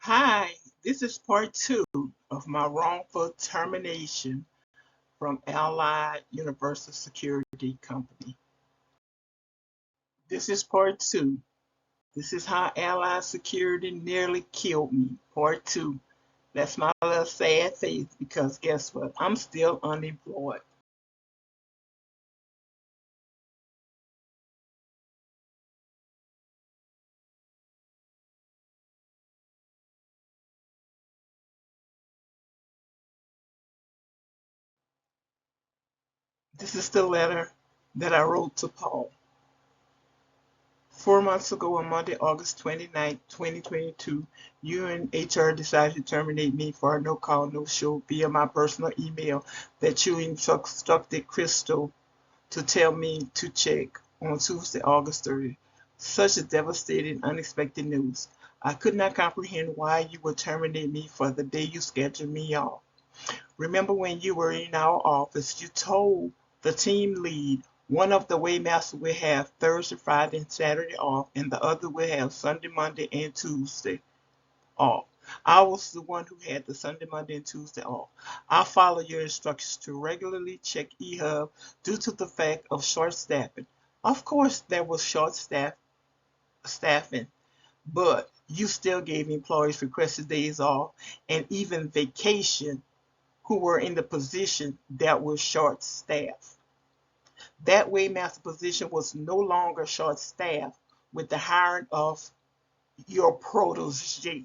Hi, this is part two of my wrongful termination from Allied Universal Security Company. This is part two. This is how Allied Security nearly killed me. Part two. That's my little sad face because guess what? I'm still unemployed. This is the letter that I wrote to Paul. 4 months ago, on Monday, August 29th, 2022, you and HR decided to terminate me for a no call, no show via my personal email that you instructed Crystal to tell me to check on Tuesday, August 30th. Such a devastating, unexpected news. I could not comprehend why you would terminate me for the day you scheduled me off. Remember when you were in our office, you told the team lead one of the Waymasters will have Thursday, Friday, and Saturday off, and the other will have Sunday, Monday, and Tuesday off. I was the one who had the Sunday, Monday, and Tuesday off. I followed your instructions to regularly check eHub due to the fact of short staffing. Of course, there was staffing, but you still gave employees requested days off and even vacation who were in the position that was short staffed. That Waymaster position was no longer short staffed with the hiring of your protege,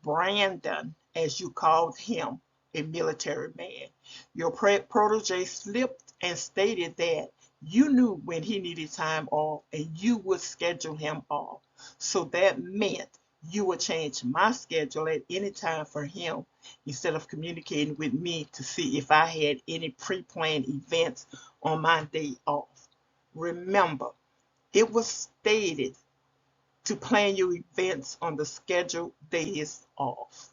Brandon, as you called him, a military man. Your protege slipped and stated that you knew when he needed time off and you would schedule him off. So that meant you would change my schedule at any time for him instead of communicating with me to see if I had any pre planned events on my day off. Remember, it was stated to plan your events on the scheduled days off.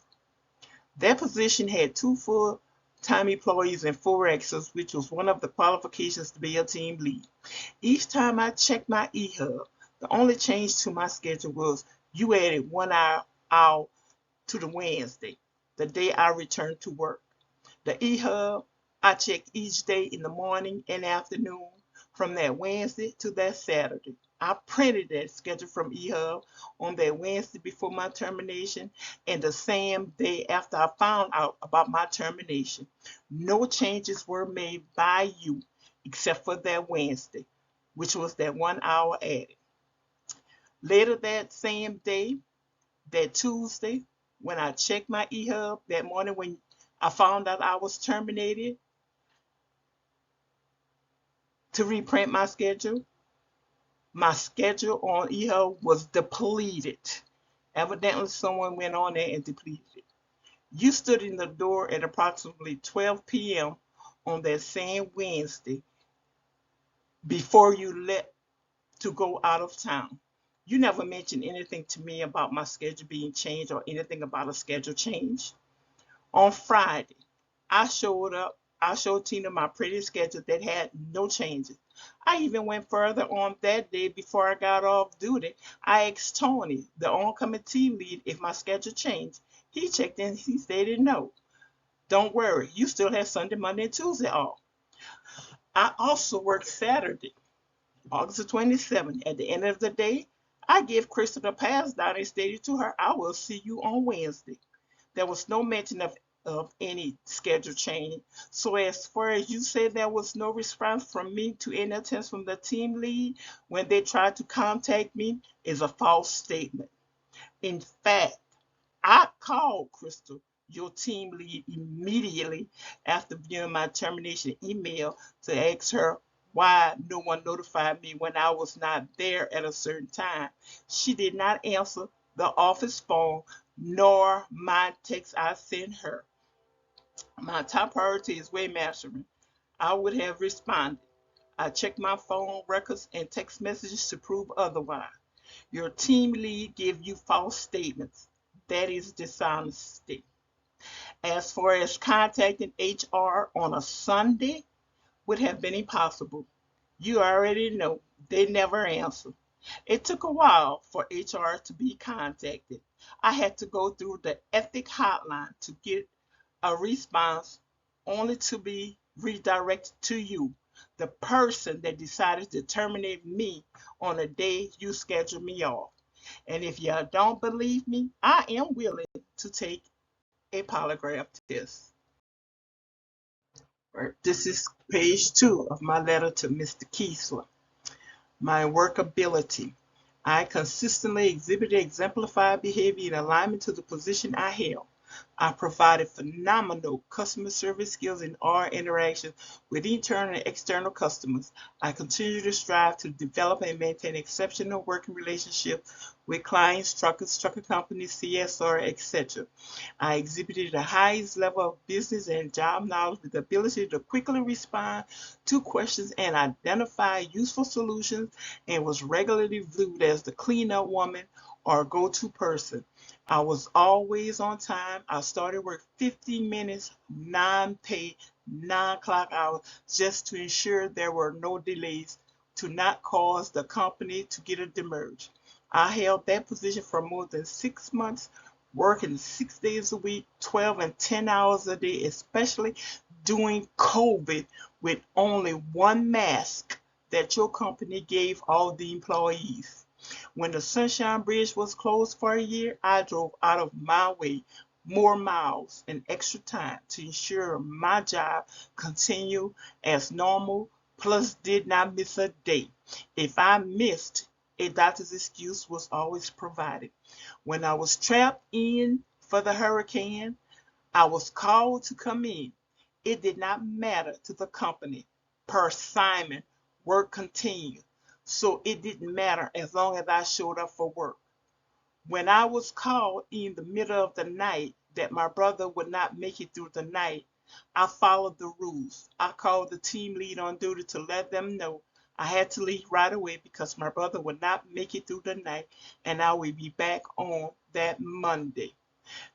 That position had two full-time employees and four extras, which was one of the qualifications to be a team lead. Each time I checked my eHub, the only change to my schedule was you added 1 hour out to the Wednesday, the day I returned to work. The eHub, I check each day in the morning and afternoon from that Wednesday to that Saturday. I printed that schedule from eHub on that Wednesday before my termination and the same day after I found out about my termination. No changes were made by you except for that Wednesday, which was that 1 hour added. Later that same day, that Tuesday, when I checked my eHub that morning when I found out I was terminated to reprint my schedule on eHub was depleted. Evidently, someone went on there and depleted it. You stood in the door at approximately 12 p.m. on that same Wednesday before you left to go out of town. You never mentioned anything to me about my schedule being changed or anything about a schedule change. On Friday, I showed up. I showed Tina my pretty schedule that had no changes. I even went further on that day before I got off duty. I asked Tony, the oncoming team lead, if my schedule changed. He checked and he stated no. Don't worry, you still have Sunday, Monday, and Tuesday off. I also worked Saturday, August the 27th. At the end of the day, I gave Crystal the pass down and stated to her, I will see you on Wednesday. There was no mention of any schedule change. So as far as you say there was no response from me to any attempts from the team lead when they tried to contact me is a false statement. In fact, I called Crystal, your team lead, immediately after viewing my termination email to ask her why no one notified me when I was not there at a certain time. She did not answer the office phone nor my text I sent her. My top priority is waymastering. I would have responded. I checked my phone records and text messages to prove otherwise. Your team lead gave you false statements. That is dishonesty. As far as contacting HR on a Sunday would have been impossible. You already know they never answer. It took a while for HR to be contacted. I had to go through the ethic hotline to get a response, only to be redirected to you, the person that decided to terminate me on the day you scheduled me off. And if you don't believe me, I am willing to take a polygraph test. This is page 2 of my letter to Mr. Kiesler. My workability. I consistently exhibited exemplified behavior in alignment to the position I held. I provided phenomenal customer service skills in all interactions with internal and external customers. I continue to strive to develop and maintain exceptional working relationships with clients, truckers, trucker companies, CSR, etc. I exhibited the highest level of business and job knowledge with the ability to quickly respond to questions and identify useful solutions, and was regularly viewed as the cleanup woman or go-to person. I was always on time. I started work 15 minutes non-paid, 9 o'clock hours, just to ensure there were no delays to not cause the company to get a demerge. I held that position for more than 6 months, working 6 days a week, 12 and 10 hours a day, especially during COVID, with only one mask that your company gave all the employees. When the Sunshine Bridge was closed for a year, I drove out of my way more miles and extra time to ensure my job continued as normal, plus did not miss a day. If I missed, a doctor's excuse was always provided. When I was trapped in for the hurricane, I was called to come in. It did not matter to the company. Per Simon, work continued. So it didn't matter as long as I showed up for work. When I was called in the middle of the night that my brother would not make it through the night, I followed the rules. I called the team lead on duty to let them know I had to leave right away because my brother would not make it through the night and I would be back on that Monday.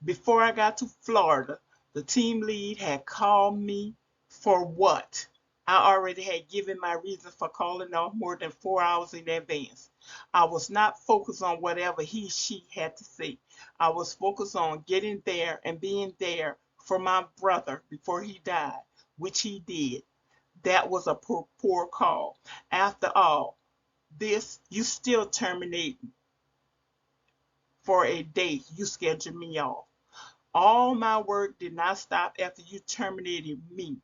Before I got to Florida, the team lead had called me for what? I already had given my reason for calling off more than 4 hours in advance. I was not focused on whatever she had to say. I was focused on getting there and being there for my brother before he died, which he did. That was a poor call. After all, this, you still terminate for a day you scheduled me off. All my work did not stop after you terminated me.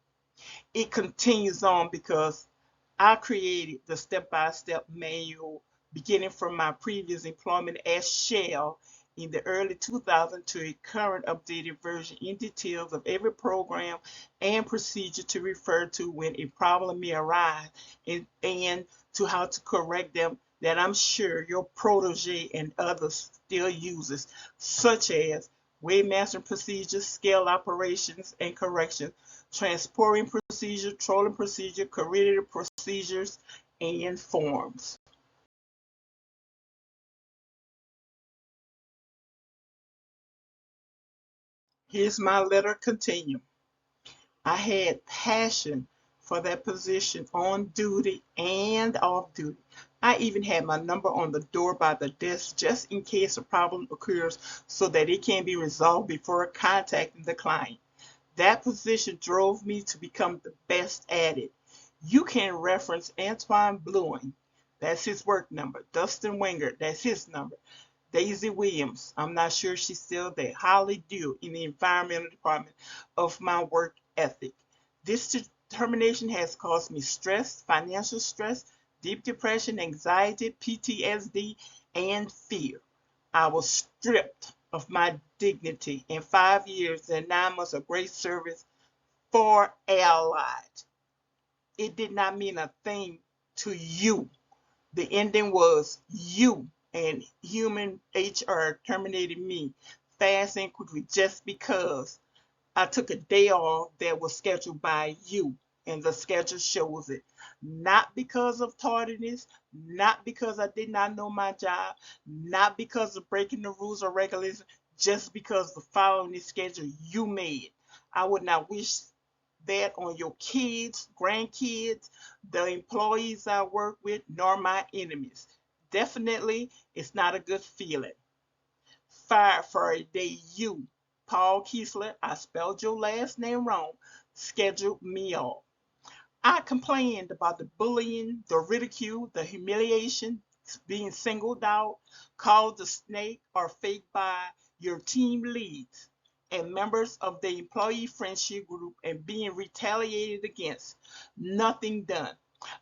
It continues on because I created the step-by-step manual beginning from my previous employment as Shell in the early 2000s to a current updated version in details of every program and procedure to refer to when a problem may arise, and to how to correct them, that I'm sure your protege and others still uses, such as Waymaster procedures, scale operations and corrections, transporting procedure, trolling procedure, career procedures, and forms. Here's my letter continuum. I had passion for that position on duty and off duty. I even had my number on the door by the desk just in case a problem occurs so that it can be resolved before contacting the client. That position drove me to become the best at it. You can reference Antoine Bluin, that's his work number. Dustin Wenger, that's his number. Daisy Williams, I'm not sure she's still there. Holly Dew in the environmental department, of my work ethic. This determination has caused me stress, financial stress, deep depression, anxiety, PTSD, and fear. I was stripped of my dignity in 5 years and 9 months of great service for Allied. It did not mean a thing to you. The ending was you, and human HR terminated me fast and quickly just because I took a day off that was scheduled by you, and the schedule shows it. Not because of tardiness, not because I did not know my job, not because of breaking the rules or regulations, just because of following the schedule you made. I would not wish that on your kids, grandkids, the employees I work with, nor my enemies. Definitely, it's not a good feeling. Fired for a day you, Paul Kiesler, I spelled your last name wrong, scheduled me off. I complained about the bullying, the ridicule, the humiliation, being singled out, called the snake or fake by your team leads and members of the employee friendship group and being retaliated against. Nothing done.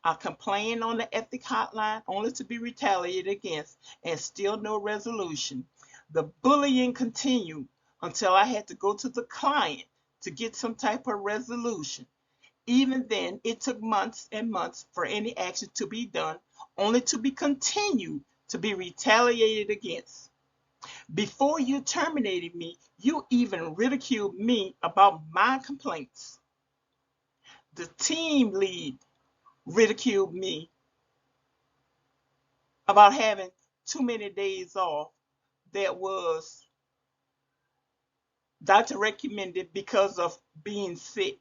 I complained on the ethic hotline only to be retaliated against and still no resolution. The bullying continued until I had to go to the client to get some type of resolution. Even then, it took months and months for any action to be done, only to be continued to be retaliated against. Before you terminated me, you even ridiculed me about my complaints. The team lead ridiculed me about having too many days off that was doctor recommended because of being sick.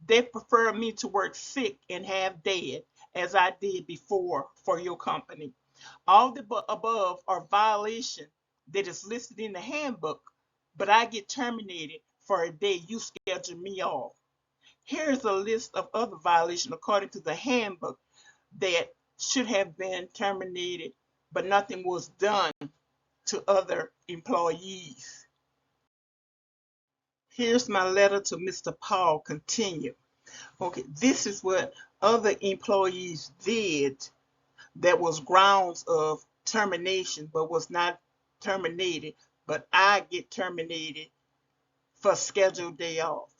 They prefer me to work sick and half dead as I did before for your company. All the above are violation that is listed in the handbook, but I get terminated for a day you schedule me off. Here's a list of other violations according to the handbook that should have been terminated, but nothing was done to other employees. Here's my letter to Mr. Paul. Continue. Okay, this is what other employees did that was grounds of termination, but was not terminated. But I get terminated for scheduled day off.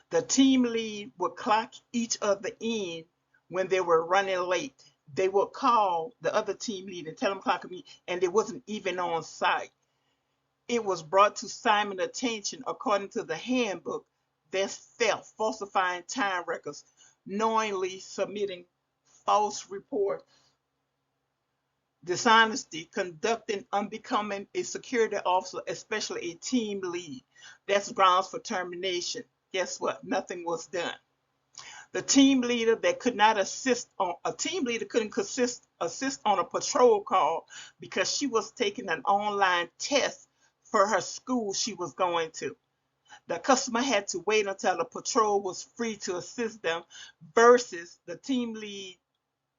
The team lead would clock each other in when they were running late. They would call the other team lead and tell them clock me, and they wasn't even on site. It was brought to Simon's attention, according to the handbook, that's theft, falsifying time records, knowingly submitting false reports, dishonesty, conducting unbecoming a security officer, especially a team lead. That's grounds for termination. Guess what? Nothing was done. The team leader that could not assist on a team leader couldn't assist on a patrol call because she was taking an online test for her school she was going to. The customer had to wait until the patrol was free to assist them versus the team lead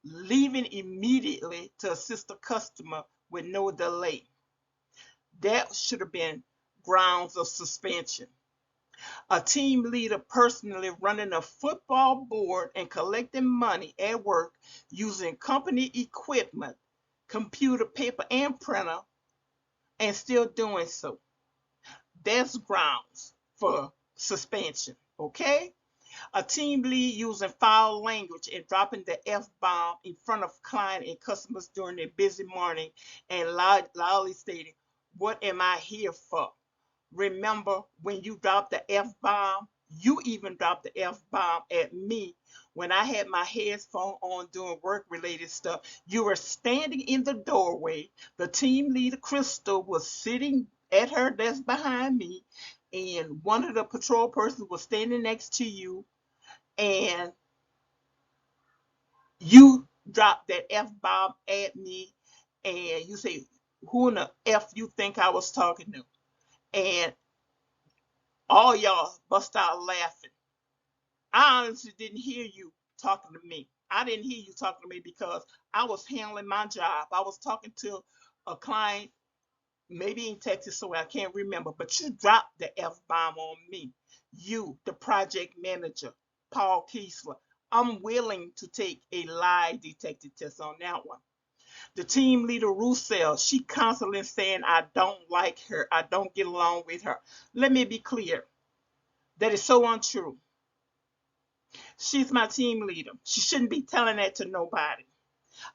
leaving immediately to assist the customer with no delay. That should have been grounds of suspension. A team leader personally running a football board and collecting money at work using company equipment, computer, paper, and printer, and still doing so. That's grounds for suspension, okay? A team lead using foul language and dropping the F-bomb in front of client and customers during their busy morning and loudly stating, "What am I here for?" Remember when you dropped the F-bomb? You even dropped the F-bomb at me when I had my headphone on doing work-related stuff. You were standing in the doorway. The team leader, Crystal, was sitting at her desk behind me, and one of the patrol persons was standing next to you, and you dropped that F-bomb at me, and you say, "Who in the F you think I was talking to?" And all y'all bust out laughing. I honestly didn't hear you talking to me. I didn't hear you talking to me because I was handling my job. I was talking to a client, maybe in Texas, so I can't remember, but you dropped the F-bomb on me. You, the project manager, Paul Kiesler. I'm willing to take a lie detector test on that one. The team leader, Roussel, she constantly saying, "I don't like her. I don't get along with her." Let me be clear. That is so untrue. She's my team leader. She shouldn't be telling that to nobody.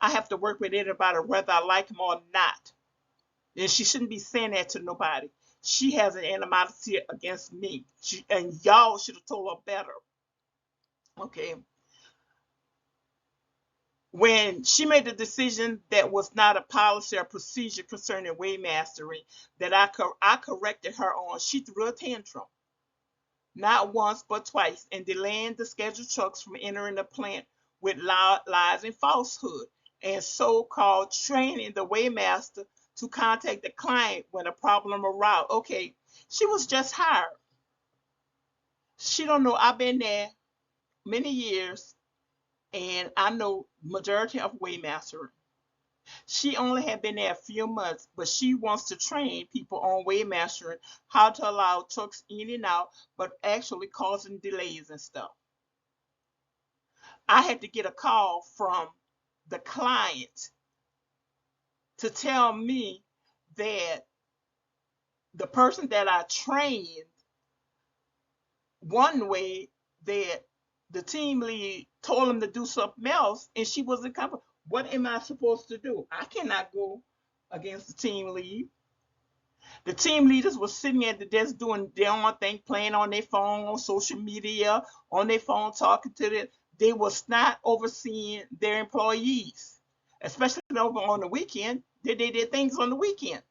I have to work with anybody whether I like them or not. And she shouldn't be saying that to nobody. She has an animosity against me. And y'all should have told her better. Okay. When she made the decision that was not a policy or procedure concerning waymastering that I corrected her on, she threw a tantrum. Not once but twice, and delaying the scheduled trucks from entering the plant with lies and falsehood. and so-called training the waymaster to contact the client when a problem arises. Okay, she was just hired. She don't know I've been there many years, and I know majority of waymaster. She only had been there a few months, but she wants to train people on waymastering, how to allow trucks in and out, but actually causing delays and stuff. I had to get a call from the client to tell me that the person that I trained one way, that the team lead told him to do something else and she wasn't coming. What am I supposed to do? I cannot go against the team lead. The team leaders were sitting at the desk doing their own thing, playing on their phone, on social media, on their phone, talking to them. They was not overseeing their employees, especially over on the weekend. They did things on the weekend.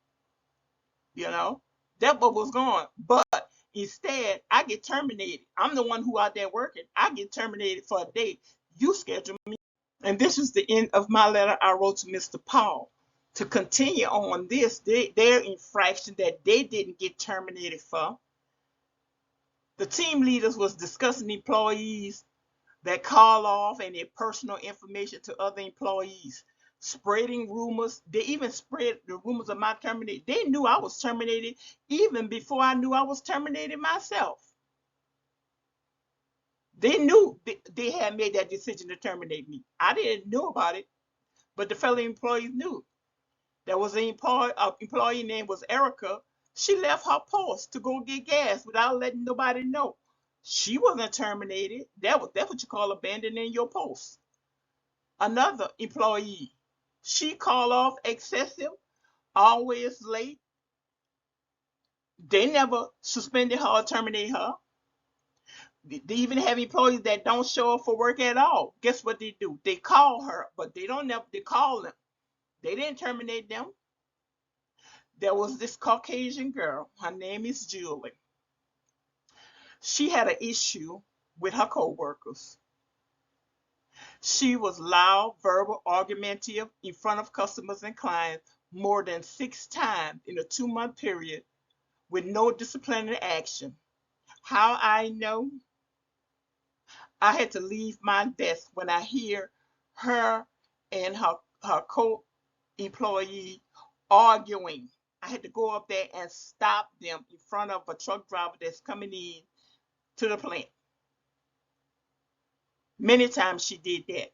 You know, that's what was going. But instead, I get terminated. I'm the one who out there working. I get terminated for a day. You schedule me. And this is the end of my letter I wrote to Mr. Paul. To continue on this, their infraction that they didn't get terminated for. The team leaders was discussing employees that call off and their personal information to other employees, spreading rumors. They even spread the rumors of my termination. They knew I was terminated even before I knew I was terminated myself. They knew they had made that decision to terminate me. I didn't know about it, but the fellow employees knew. There was an employee named was Erica. She left her post to go get gas without letting nobody know. She wasn't terminated. That's what you call abandoning your post. Another employee, she called off excessive, always late. They never suspended her or terminated her. They even have employees that don't show up for work at all. Guess what they do? They call her, but they don't never they call them. They didn't terminate them. There was this Caucasian girl. Her name is Julie. She had an issue with her coworkers. She was loud, verbal, argumentative in front of customers and clients more than 6 times in a 2-month period with no disciplinary action. How I know? I had to leave my desk when I hear her and her co-employee arguing. I had to go up there and stop them in front of a truck driver that's coming in to the plant. Many times she did that.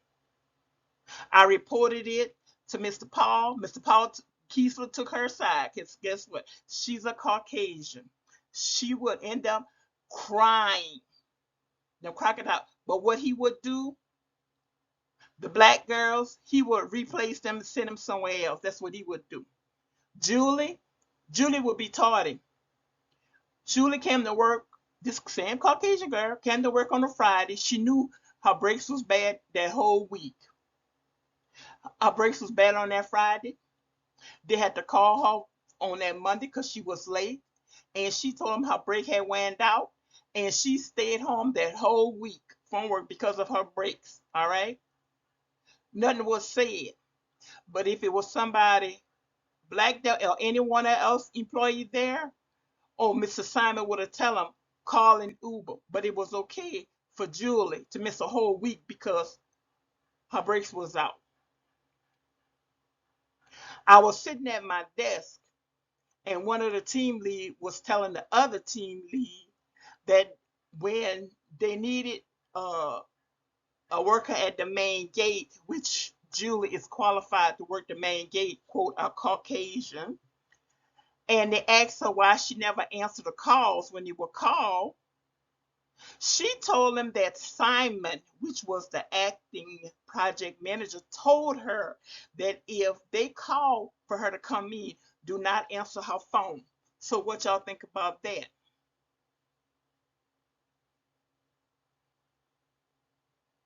I reported it to Mr. Paul. Mr. Paul Kiesler took her side because guess what? She's a Caucasian. She would end up crying. Now crack it out. But what he would do, the black girls, he would replace them and send them somewhere else. That's what he would do. Julie would be tardy. Julie came to work, this same Caucasian girl came to work on a Friday. She knew her brakes was bad that whole week. Her brakes was bad on that Friday. They had to call her on that Monday because she was late. And she told them her brake had went out. And she stayed home that whole week from work because of her brakes. All right? Nothing was said. But if it was somebody black there or anyone else employee there, oh, Mr. Simon would have tell him call an Uber. But it was okay for Julie to miss a whole week because her brakes was out. I was sitting at my desk and one of the team lead was telling the other team lead that when they needed a worker at the main gate, which Julie is qualified to work the main gate, quote, a Caucasian, and they asked her why she never answered the calls when they were called. She told them that Simon, which was the acting project manager, told her that if they called for her to come in, do not answer her phone. So what y'all think about that?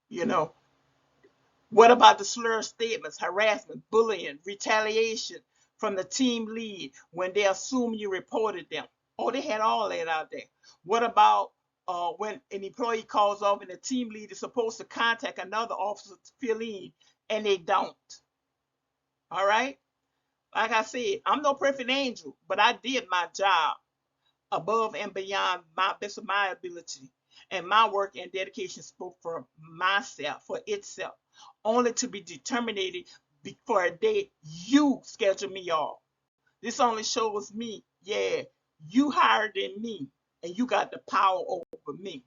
You know, what about the slur statements, harassment, bullying, retaliation from the team lead when they assume you reported them? Oh, they had all that out there. What about when an employee calls off and the team lead is supposed to contact another officer to fill in and they don't? All right. Like I said, I'm no perfect angel, but I did my job above and beyond my best of my ability. And my work and dedication spoke for myself, for itself, only to be determined for a day you schedule me off. This only shows me, yeah, you higher than me, and you got the power over me.